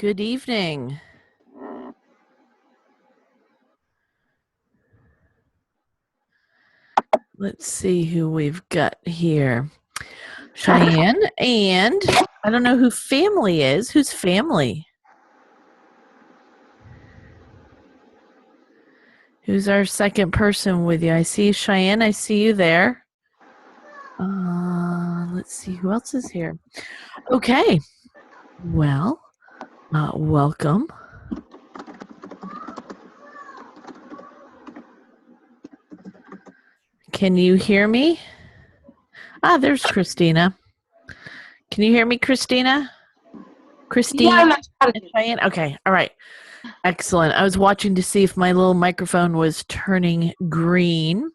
Good evening. Let's see who we've got here. Cheyenne, and I don't know who family is. Who's family? Who's our second person with you? I see Cheyenne. I see you there. Let's see who else is here. Okay. Well, welcome. Can you hear me? There's Christina. Can you hear me, Christina? Christine? Yeah, and Cheyenne? Okay. All right. Excellent. I was watching to see if my little microphone was turning green.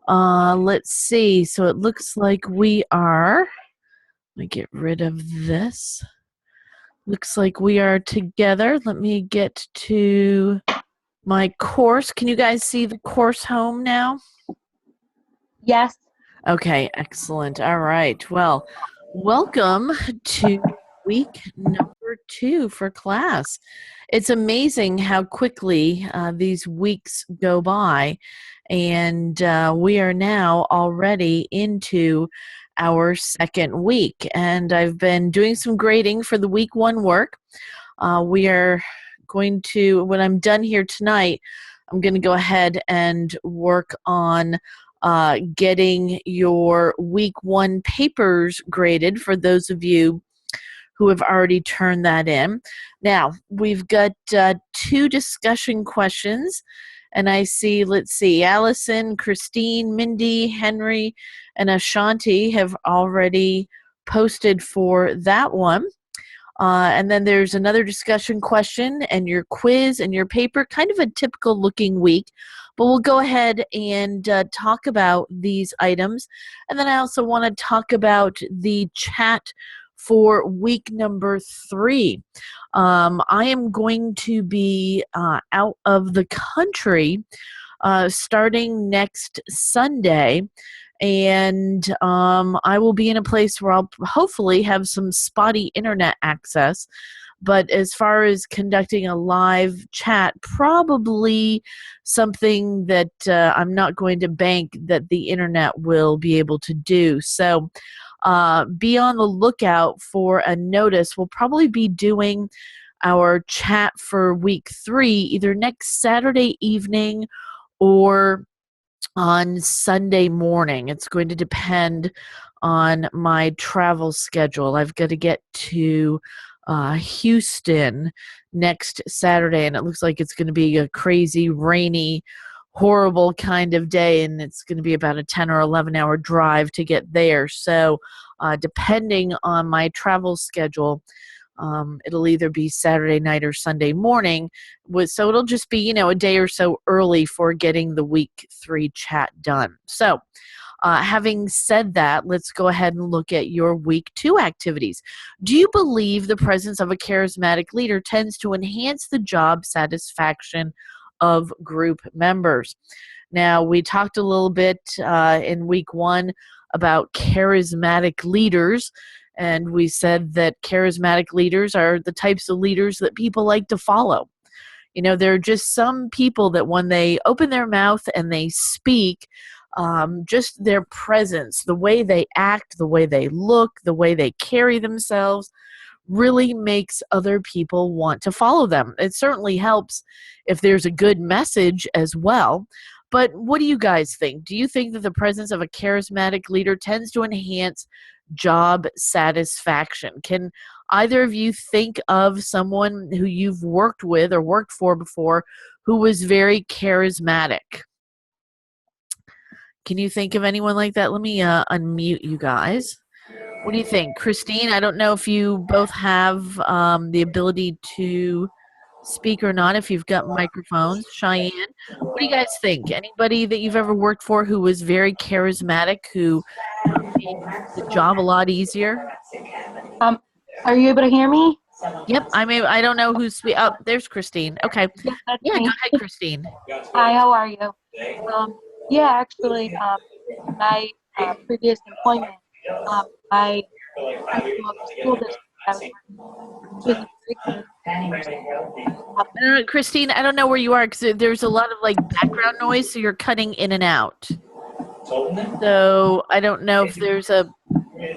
Let's see. So it looks like we are. Let me get rid of this. Looks like we are together. Let me get to my course. Can you guys see the course home now? Yes. Okay, excellent. All right. Well, welcome to week number 2 for class. It's amazing how quickly these weeks go by, and we are now already into our second week. And I've been doing some grading for the week 1 work. We are going to, when I'm done here tonight, I'm going to go ahead and work on getting your week 1 papers graded for those of you who have already turned that in. Now, we've got 2 discussion questions, and I see, let's see, Allison, Christine, Mindy, Henry, and Ashanti have already posted for that one. And then there's another discussion question and your quiz and your paper, kind of a typical looking week. But we'll go ahead and talk about these items. And then I also want to talk about the chat for week number 3. I am going to be out of the country starting next Sunday. And I will be in a place where I'll hopefully have some spotty internet access. But as far as conducting a live chat, probably something that I'm not going to bank that the internet will be able to do. So be on the lookout for a notice. We'll probably be doing our chat for week 3 either next Saturday evening or on Sunday morning. It's going to depend on my travel schedule. I've got to get to Houston next Saturday, and it looks like it's going to be a crazy, rainy, horrible kind of day, and it's going to be about a 10 or 11 hour drive to get there. So depending on my travel schedule, it'll either be Saturday night or Sunday morning. So it'll just be, a day or so early for getting the week 3 chat done. So having said that, let's go ahead and look at your week 2 activities. Do you believe the presence of a charismatic leader tends to enhance the job satisfaction of group members? Now, we talked a little bit in week 1 about charismatic leaders. And we said that charismatic leaders are the types of leaders that people like to follow. There are just some people that when they open their mouth and they speak, just their presence, the way they act, the way they look, the way they carry themselves really makes other people want to follow them. It certainly helps if there's a good message as well. But what do you guys think? Do you think that the presence of a charismatic leader tends to enhance job satisfaction? Can either of you think of someone who you've worked with or worked for before who was very charismatic? Can you think of anyone like that? Let me unmute you guys. What do you think? Christine, I don't know if you both have the ability to speak or not, if you've got microphones. Cheyenne, what do you guys think? Anybody that you've ever worked for who was very charismatic, who made the job a lot easier? Are you able to hear me? Yep, I don't know who's speaking. Oh, there's Christine. Okay. Yes, that's Yeah, me. go ahead, Christine. Hi, how are you? Yeah, actually, my previous employment, I went to a school district. I was working He was a very charismatic person. I don't know, Christine, I don't know where you are because there's a lot of like background noise, so you're cutting in and out. So I don't know if there's a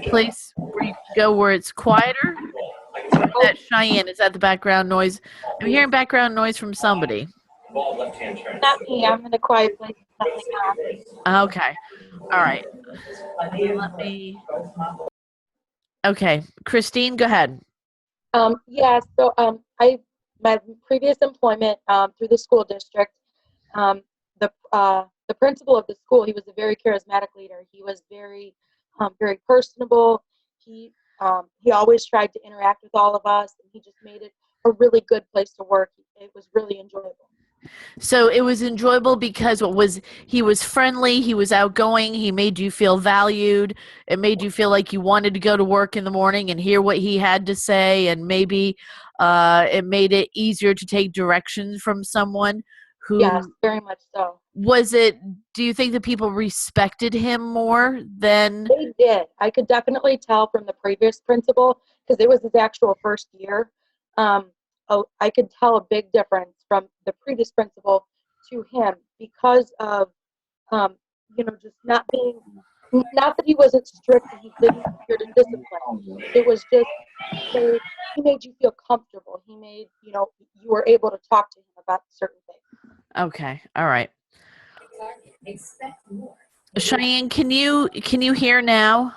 place where you can go where it's quieter. Or is Oh, that Cheyenne? Is that the background noise? I'm hearing background noise from somebody. not me. I'm in a quiet place. Nothing on. Okay. All right. Let me. Okay. Christine, go ahead. Yeah, so I my previous employment through the school district, um, the principal of the school, he was a very charismatic leader. He was very personable. He always tried to interact with all of us, and he just made it a really good place to work. It was really enjoyable. So it was enjoyable because what was he was friendly, he was outgoing, he made you feel valued. It made you feel like you wanted to go to work in the morning and hear what he had to say, and maybe it made it easier to take directions from someone Yes, who very much so. was it. Do you think that people respected him more than? They did. I could definitely tell from the previous principal because it was his actual first year. I could tell a big difference from the previous principal to him because of, um, just not being, not that he wasn't strict and he didn't adhere to discipline. It was just he made you feel comfortable. He made, you were able to talk to him about certain things. Okay, all right. Cheyenne, can you hear now?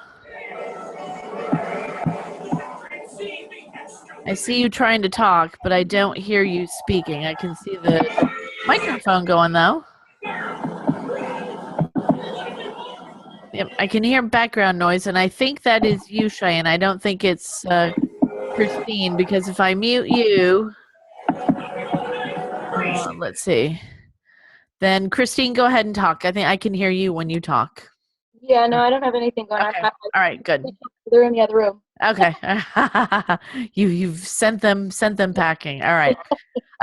I see you trying to talk, but I don't hear you speaking. I can see the microphone going though. Yep, I can hear background noise, and I think that is you, Cheyenne. I don't think it's Christine, because if I mute you, let's see. Then Christine, go ahead and talk. I think I can hear you when you talk. Yeah, no, I don't have anything going on. Okay. All right. Good. They're in the other room. Okay. You've sent them packing. All right.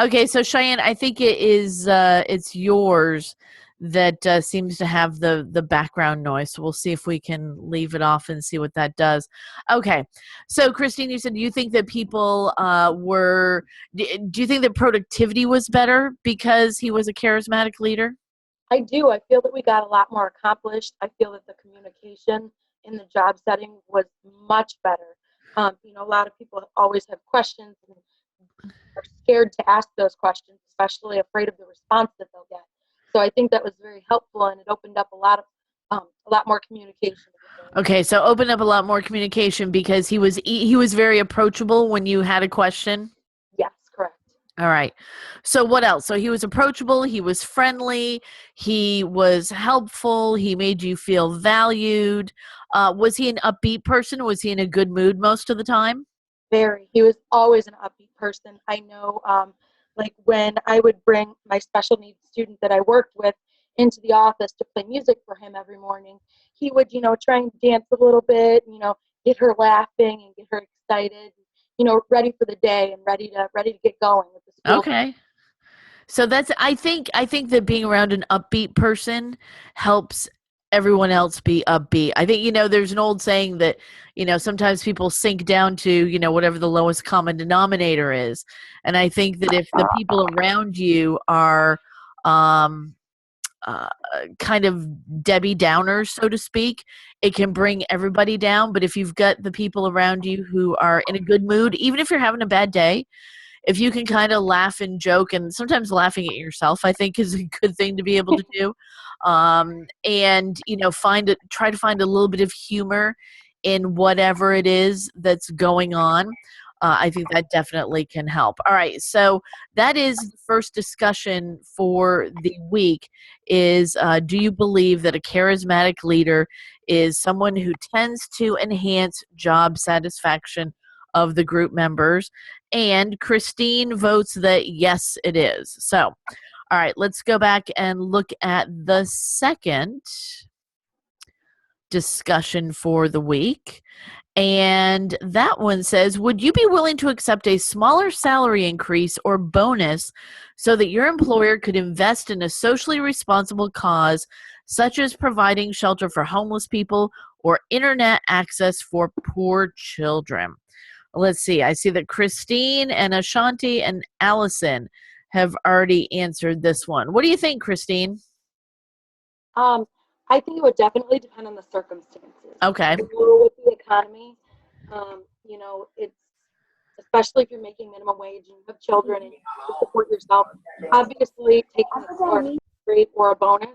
Okay, so Cheyenne, I think it's yours that seems to have the background noise. So we'll see if we can leave it off and see what that does. Okay, so Christine, you said you think that people were. Do you think that productivity was better because he was a charismatic leader? I do. I feel that we got a lot more accomplished. I feel that the communication in the job setting was much better. A lot of people always have questions and are scared to ask those questions, especially afraid of the response that they'll get. So I think that was very helpful, and it opened up a lot more communication. Okay, so open up a lot more communication because he was very approachable when you had a question. Yes, correct. All right. So what else? So he was approachable, he was friendly, he was helpful, he made you feel valued. Was he an upbeat person? Was he in a good mood most of the time? Very. He was always an upbeat person. I know, like when I would bring my special needs student that I worked with into the office to play music for him every morning, he would, try and dance a little bit, get her laughing and get her excited, ready for the day and ready to get going with the school. Okay. So that's I think that being around an upbeat person helps everyone else be upbeat. I think there's an old saying that sometimes people sink down to whatever the lowest common denominator is, and I think that if the people around you are um, uh, kind of Debbie Downers, so to speak, it can bring everybody down. But if you've got the people around you who are in a good mood, even if you're having a bad day, if you can kind of laugh and joke, and sometimes laughing at yourself, I think is a good thing to be able to do. And try to find a little bit of humor in whatever it is that's going on. I think that definitely can help. All right, so that is the first discussion for the week. Is do you believe that a charismatic leader is someone who tends to enhance job satisfaction of the group members? And Christine votes that yes, it is. So, all right, let's go back and look at the second discussion for the week. And that one says, would you be willing to accept a smaller salary increase or bonus so that your employer could invest in a socially responsible cause, such as providing shelter for homeless people or internet access for poor children? Let's see. I see that Christine and Ashanti and Allison have already answered this one. What do you think, Christine? Um, I think it would definitely depend on the circumstances. Okay. With the economy, it's especially if you're making minimum wage and you have children and you have to support yourself. Obviously, taking a salary rate or a bonus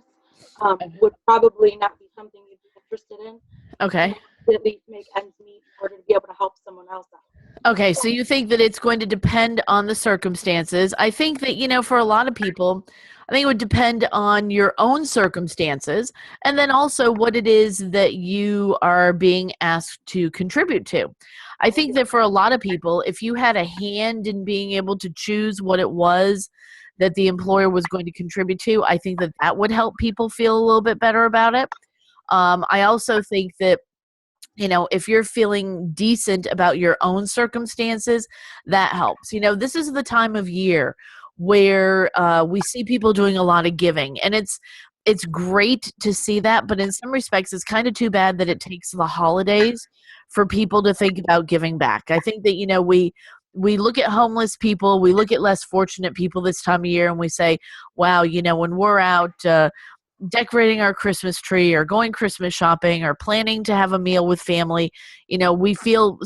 would probably not be something you'd be interested in. Okay. You want to at least make ends meet in order to be able to help someone else out. Okay, so you think that it's going to depend on the circumstances. I think that, for a lot of people, I think it would depend on your own circumstances and then also what it is that you are being asked to contribute to. I think that for a lot of people, if you had a hand in being able to choose what it was that the employer was going to contribute to, I think that that would help people feel a little bit better about it. I also think that if you're feeling decent about your own circumstances, that helps. This is the time of year where we see people doing a lot of giving, and it's great to see that, but in some respects, it's kind of too bad that it takes the holidays for people to think about giving back. I think that we look at homeless people, we look at less fortunate people this time of year, and we say, wow, when we're out decorating our Christmas tree or going Christmas shopping or planning to have a meal with family, we feel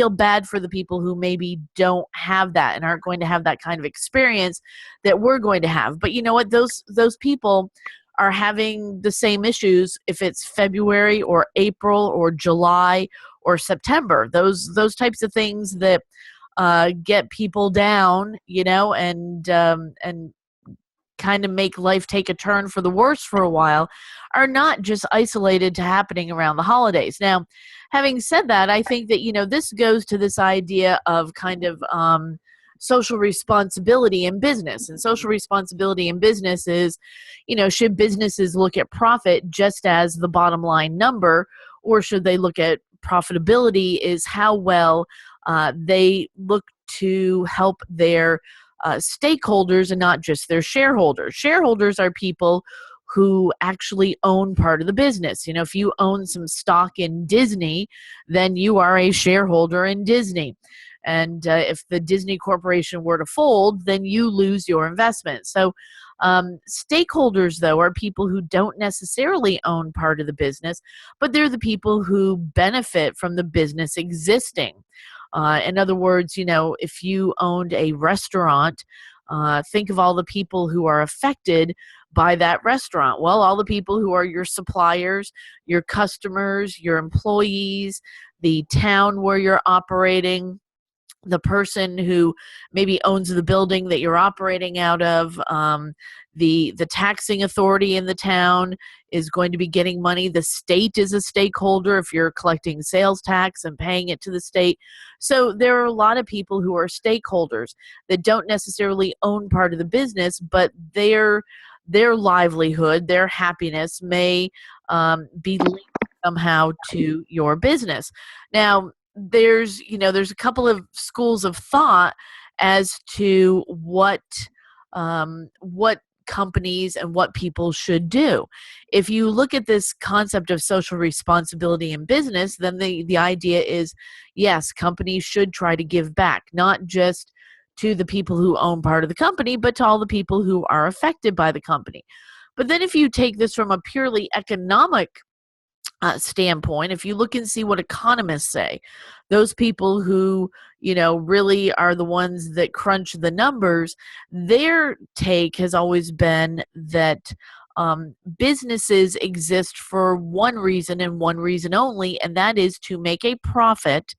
bad for the people who maybe don't have that and aren't going to have that kind of experience that we're going to have. But you know what? Those people are having the same issues if it's February or April or July or September. Those types of things that get people down, and kind of make life take a turn for the worse for a while are not just isolated to happening around the holidays. Now, having said that, I think that, this goes to this idea of kind of social responsibility in business. And social responsibility in business is, should businesses look at profit just as the bottom line number, or should they look at profitability is how well they look to help their stakeholders and not just their shareholders. Shareholders are people who actually own part of the business. If you own some stock in Disney, then you are a shareholder in Disney. And if the Disney Corporation were to fold, then you lose your investment. So stakeholders, though, are people who don't necessarily own part of the business, but they're the people who benefit from the business existing. In other words, if you owned a restaurant, think of all the people who are affected by that restaurant. Well, all the people who are your suppliers, your customers, your employees, the town where you're operating, the person who maybe owns the building that you're operating out of, the taxing authority in the town is going to be getting money. The state is a stakeholder if you're collecting sales tax and paying it to the state. So there are a lot of people who are stakeholders that don't necessarily own part of the business, but their livelihood, their happiness may be linked somehow to your business. Now, there's a couple of schools of thought as to what companies and what people should do. If you look at this concept of social responsibility in business, then the idea is, yes, companies should try to give back, not just to the people who own part of the company, but to all the people who are affected by the company. But then if you take this from a purely economic standpoint, if you look and see what economists say, those people who, really are the ones that crunch the numbers, their take has always been that businesses exist for one reason and one reason only, and that is to make a profit,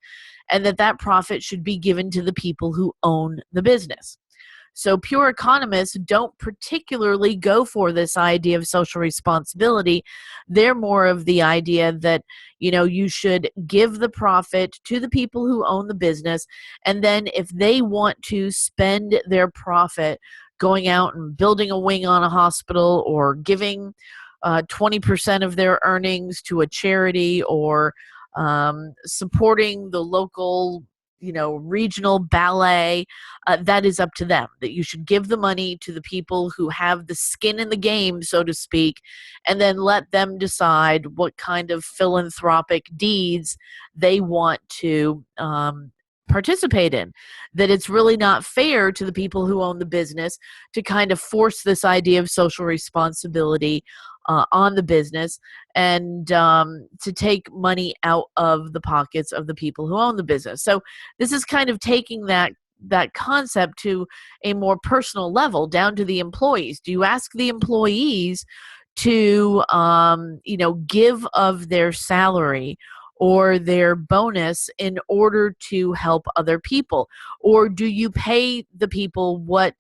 and that profit should be given to the people who own the business. So pure economists don't particularly go for this idea of social responsibility. They're more of the idea that, you should give the profit to the people who own the business. And then if they want to spend their profit going out and building a wing on a hospital or giving 20% of their earnings to a charity or supporting the local regional ballet, that is up to them. That you should give the money to the people who have the skin in the game, so to speak, and then let them decide what kind of philanthropic deeds they want to participate in, that it's really not fair to the people who own the business to kind of force this idea of social responsibility on the business, and to take money out of the pockets of the people who own the business. So this is kind of taking that concept to a more personal level, down to the employees. Do you ask the employees to give of their salary or their bonus in order to help other people, or do you pay the people what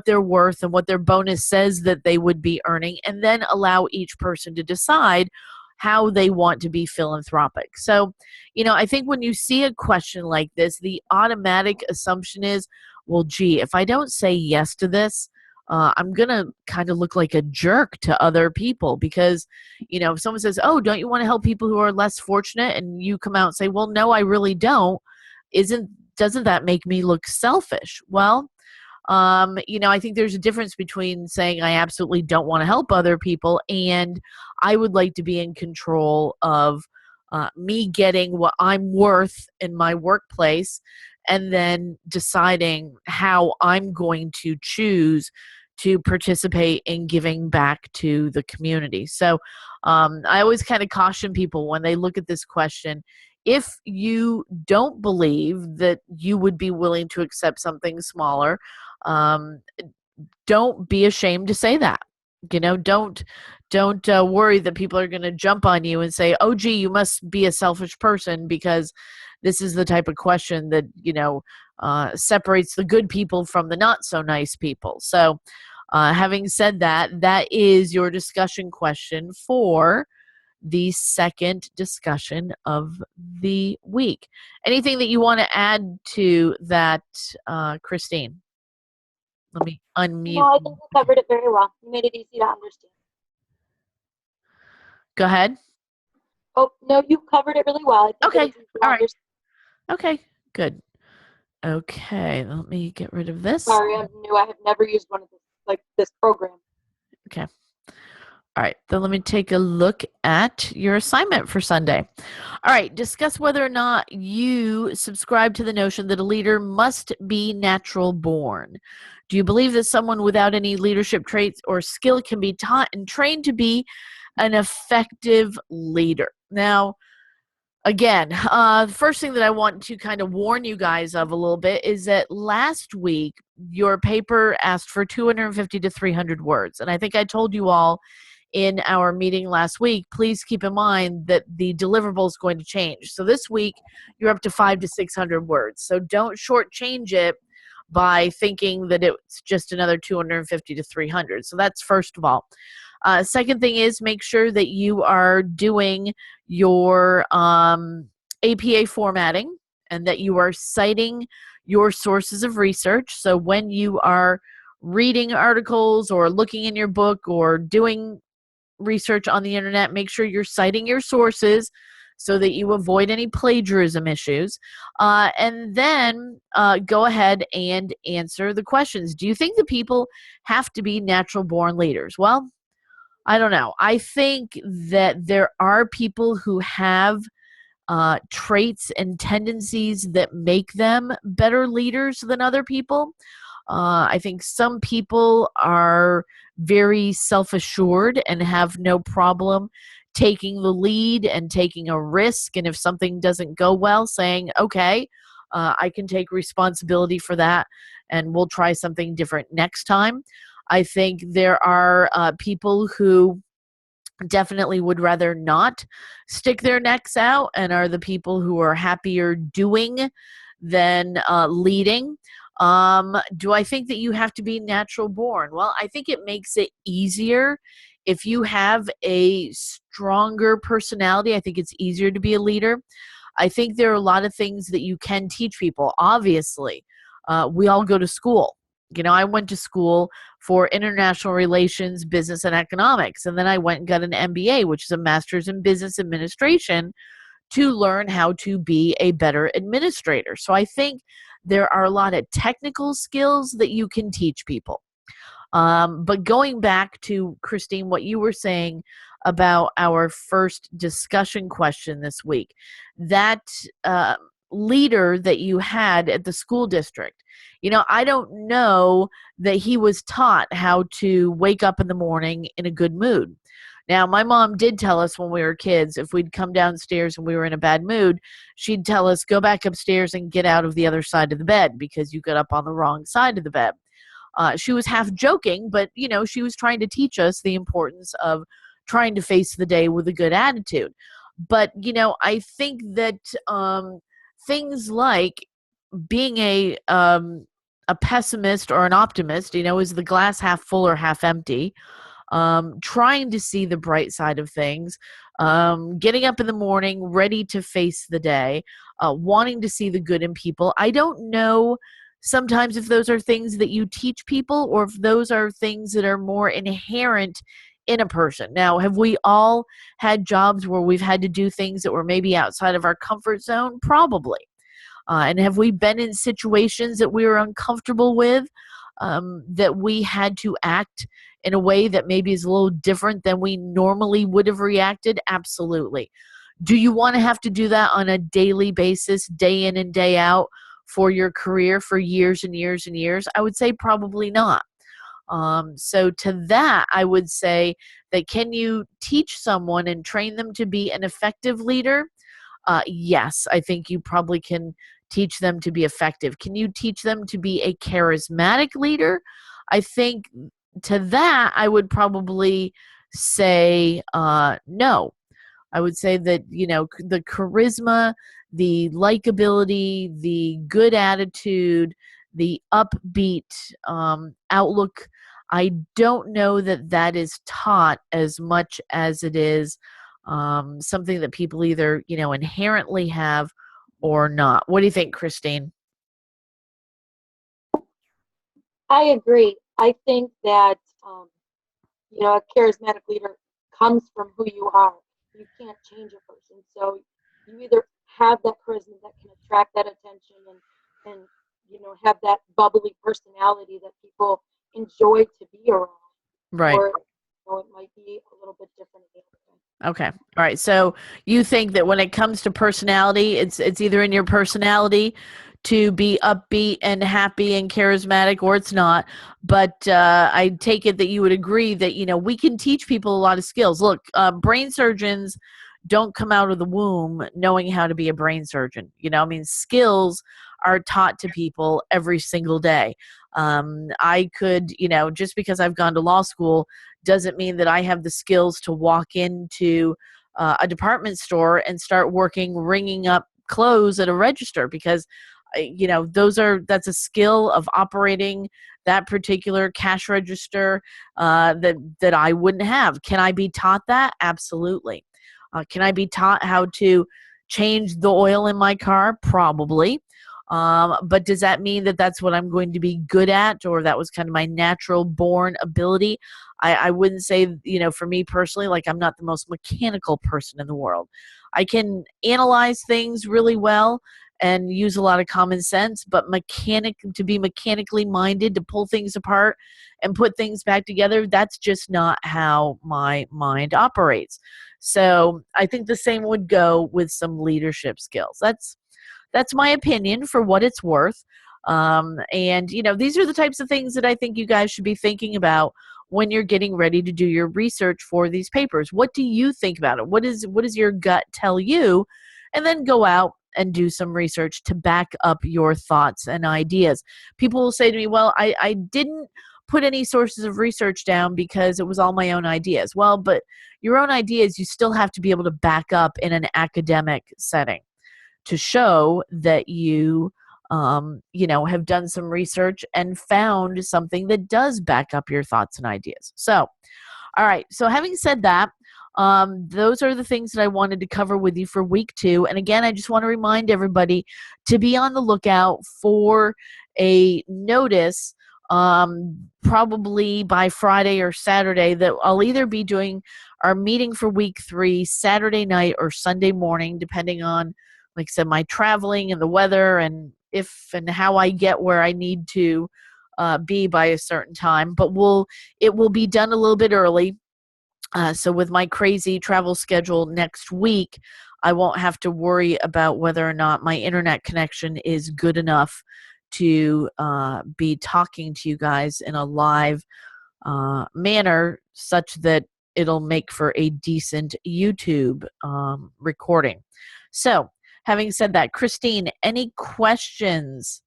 they're worth and what their bonus says that they would be earning, and then allow each person to decide how they want to be philanthropic? So, I think when you see a question like this, the automatic assumption is, well, gee, if I don't say yes to this, I'm going to kind of look like a jerk to other people, because, if someone says, oh, don't you want to help people who are less fortunate? And you come out and say, well, no, I really don't. Doesn't that make me look selfish? Well, I think there's a difference between saying I absolutely don't want to help other people and I would like to be in control of me getting what I'm worth in my workplace, and then deciding how I'm going to choose to participate in giving back to the community. So I always kind of caution people when they look at this question, if you don't believe that you would be willing to accept something smaller, um, don't be ashamed to say that. Don't worry that people are going to jump on you and say, oh, gee, you must be a selfish person, because this is the type of question that separates the good people from the not so nice people. So having said that, that is your discussion question for the second discussion of the week. Anything that you want to add to that, Christine? Let me unmute. No, I think you covered it very well. You made it easy to understand. Go ahead. Oh, no, you covered it really well. Okay. All right. Okay, good. Okay, let me get rid of this. Sorry, I'm new. I have never used one of this program. Okay. All right, then let me take a look at your assignment for Sunday. All right, discuss whether or not you subscribe to the notion that a leader must be natural born. Do you believe that someone without any leadership traits or skill can be taught and trained to be an effective leader? Now, again, the first thing that I want to kind of warn you guys of a little bit is that last week, your paper asked for 250 to 300 words. And I think I told you all in our meeting last week, please keep in mind that the deliverable is going to change. So this week, you're up to 500 to 600 words. So don't shortchange it by thinking that it's just another 250 to 300. So that's first of all. Second thing is, make sure that you are doing your APA formatting and that you are citing your sources of research. So when you are reading articles or looking in your book or doing research on the internet, make sure you're citing your sources so that you avoid any plagiarism issues. And then go ahead and answer the questions. Do you think that people have to be natural born leaders? Well, I don't know. I think that there are people who have traits and tendencies that make them better leaders than other people. I think some people are very self-assured and have no problem taking the lead and taking a risk. And if something doesn't go well, saying, okay, I can take responsibility for that and we'll try something different next time. I think there are people who definitely would rather not stick their necks out and are the people who are happier doing than leading. Do I think that you have to be natural born? Well, I think it makes it easier if you have a stronger personality. I think it's easier to be a leader. I think there are a lot of things that you can teach people. Obviously, we all go to school. I went to school for international relations, business, and economics. And then I went and got an MBA, which is a master's in business administration, to learn how to be a better administrator. So I think there are a lot of technical skills that you can teach people. But going back to, Christine, what you were saying about our first discussion question this week, that leader that you had at the school district. I don't know that he was taught how to wake up in the morning in a good mood. Now, my mom did tell us when we were kids, if we'd come downstairs and we were in a bad mood, she'd tell us, go back upstairs and get out of the other side of the bed because you got up on the wrong side of the bed. She was half joking, but she was trying to teach us the importance of trying to face the day with a good attitude. But I think that things like being a pessimist or an optimist, is the glass half full or half empty? Trying to see the bright side of things, getting up in the morning, ready to face the day, wanting to see the good in people. I don't know sometimes if those are things that you teach people or if those are things that are more inherent in a person. Now, have we all had jobs where we've had to do things that were maybe outside of our comfort zone? Probably. And have we been in situations that we were uncomfortable with, that we had to act in a way that maybe is a little different than we normally would have reacted? Absolutely. Do you want to have to do that on a daily basis, day in and day out, for your career for years and years and years? I would say probably not. So to that, I would say that, can you teach someone and train them to be an effective leader? Yes, I think you probably can teach them to be effective. Can you teach them to be a charismatic leader? I think to that, I would probably say no. I would say that, the charisma, the likability, the good attitude, the upbeat outlook, I don't know that that is taught as much as it is something that people either, inherently have or not. What do you think, Christine? I agree. I think that a charismatic leader comes from who you are. You can't change a person, so you either have that charisma that can attract that attention and have that bubbly personality that people enjoy to be around, Right. or it might be a little bit different. Okay. All right. So you think that when it comes to personality, it's either in your personality to be upbeat and happy and charismatic, or it's not. But I take it that you would agree that we can teach people a lot of skills. Look, brain surgeons don't come out of the womb knowing how to be a brain surgeon. I mean, skills are taught to people every single day. I could, just because I've gone to law school doesn't mean that I have the skills to walk into a department store and start working ringing up clothes at a register, because that's a skill of operating that particular cash register that I wouldn't have. Can I be taught that? Absolutely. Can I be taught how to change the oil in my car? Probably. But does that mean that that's what I'm going to be good at, or that was kind of my natural born ability? I wouldn't say, for me personally, like, I'm not the most mechanical person in the world. I can analyze things really well and use a lot of common sense, but to be mechanically minded, to pull things apart and put things back together, that's just not how my mind operates. So I think the same would go with some leadership skills. That's my opinion, for what it's worth. And these are the types of things that I think you guys should be thinking about when you're getting ready to do your research for these papers. What do you think about it? What does your gut tell you? And then go out and do some research to back up your thoughts and ideas. People will say to me, well, I didn't put any sources of research down because it was all my own ideas. Well, but your own ideas, you still have to be able to back up in an academic setting to show that you have done some research and found something that does back up your thoughts and ideas. So, all right. So having said that, those are the things that I wanted to cover with you for week 2. And again, I just want to remind everybody to be on the lookout for a notice, probably by Friday or Saturday, that I'll either be doing our meeting for week 3 Saturday night or Sunday morning, depending on, like I said, my traveling and the weather, and if and how I get where I need to be by a certain time. But it will be done a little bit early. So with my crazy travel schedule next week, I won't have to worry about whether or not my internet connection is good enough to be talking to you guys in a live manner such that it'll make for a decent YouTube recording. So, having said that, Christine, any questions?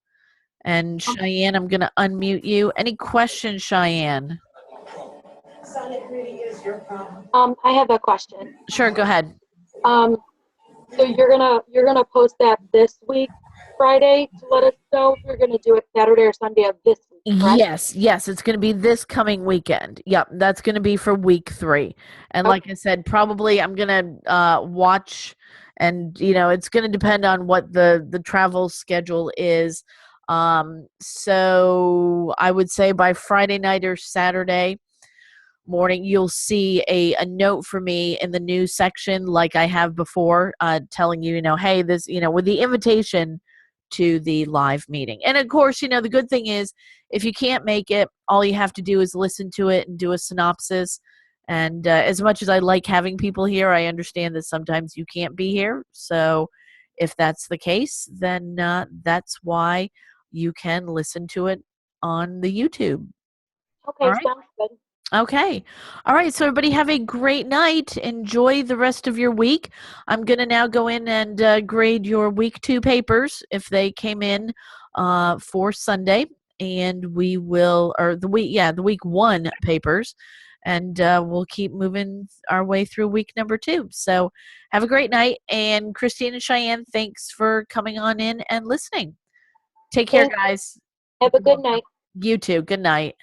And Cheyenne, I'm going to unmute you. Any questions, Cheyenne? I have a question. Sure, go ahead. So you're gonna post that this week, Friday, to let us know if you're gonna do it Saturday or Sunday of this week, correct? Yes, it's going to be this coming weekend. Yep, that's going to be for week 3. And Okay. like I said, probably I'm going to watch, and it's going to depend on what the travel schedule is. So I would say by Friday night or Saturday morning, you'll see a note for me in the news section, like I have before, telling you, hey, this, with the invitation to the live meeting. And of course, the good thing is, if you can't make it, all you have to do is listen to it and do a synopsis. And as much as I like having people here, I understand that sometimes you can't be here. So if that's the case, then that's why you can listen to it on the YouTube. All Okay, right. sounds good. Okay. All right. So, everybody, have a great night. Enjoy the rest of your week. I'm going to now go in and grade your week 2 papers if they came in for Sunday. And we will, or the week 1 papers. And we'll keep moving our way through week number 2. So, have a great night. And Christine and Cheyenne, thanks for coming on in and listening. Take care, Thanks. guys. Have a You're good welcome. night. You too. Good night.